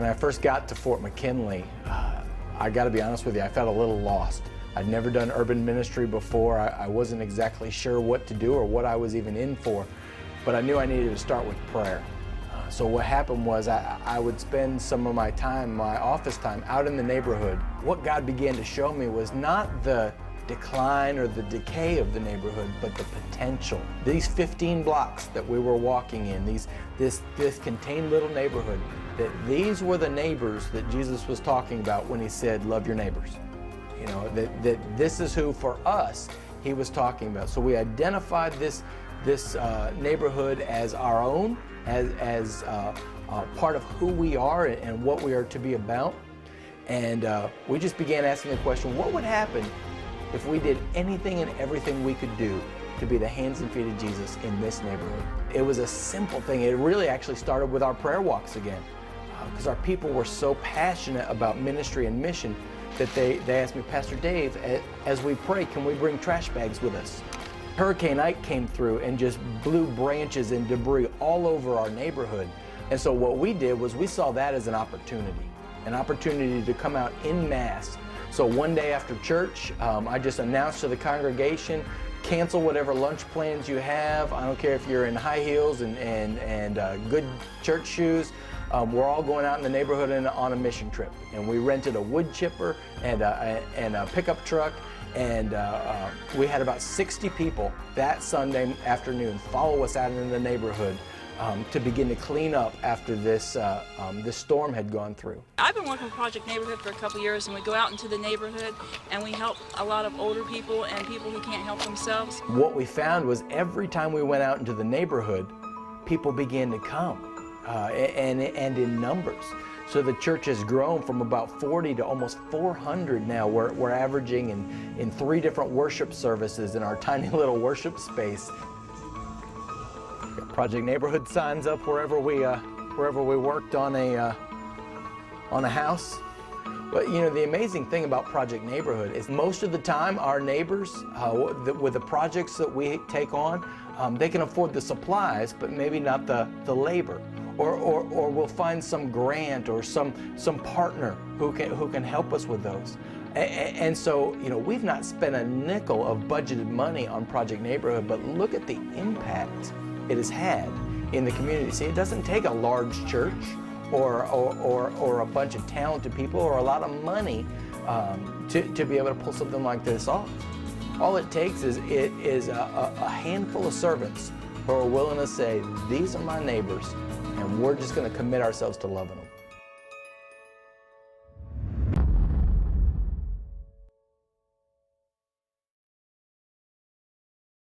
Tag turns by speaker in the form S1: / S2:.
S1: I first got to Fort McKinley, I got to be honest with you, I felt a little lost. I'd never done urban ministry before. I wasn't exactly sure what to do or what I was even in for, but I knew I needed to start with prayer. So what happened was I would spend some of my time, my office time, out in the neighborhood. What God began to show me was not the decline or the decay of the neighborhood, but the potential. These 15 blocks that we were walking in, this contained little neighborhood, that these were the neighbors that Jesus was talking about when he said, love your neighbors. You know, that this is who, for us, he was talking about. So we identified this neighborhood as our own, as part of who we are and what we are to be about. And we just began asking the question, what would happen if we did anything and everything we could do to be the hands and feet of Jesus in this neighborhood? It was a simple thing. It really actually started with our prayer walks again, because our people were so passionate about ministry and mission that they asked me, Pastor Dave, as we pray, can we bring trash bags with us? Hurricane Ike came through and just blew branches and debris all over our neighborhood. And so what we did was we saw that as an opportunity to come out en masse. So one day after church, I just announced to the congregation, cancel whatever lunch plans you have. I don't care if you're in high heels and good church shoes. We're all going out in the neighborhood on a mission trip. And we rented a wood chipper and a pickup truck. And we had about 60 people that Sunday afternoon follow us out in the neighborhood to begin to clean up after this storm had gone through.
S2: I've been working with Project Neighborhood for a couple years, and we go out into the neighborhood and we help a lot of older people and people who can't help themselves.
S1: What we found was every time we went out into the neighborhood, people began to come and in numbers. So the church has grown from about 40 to almost 400 now. We're averaging in 3 different worship services in our tiny little worship space. Project Neighborhood signs up wherever we worked on a house. But you know, the amazing thing about Project Neighborhood is most of the time our neighbors, with the projects that we take on, they can afford the supplies, but maybe not the labor. Or we'll find some grant or some partner who can help us with those. And so, you know, we've not spent a nickel of budgeted money on Project Neighborhood, but look at the impact it has had in the community. See, it doesn't take a large church or a bunch of talented people or a lot of money to be able to pull something like this off. All it takes is a handful of servants who are willing to say, these are my neighbors, and we're just going to commit ourselves to loving them.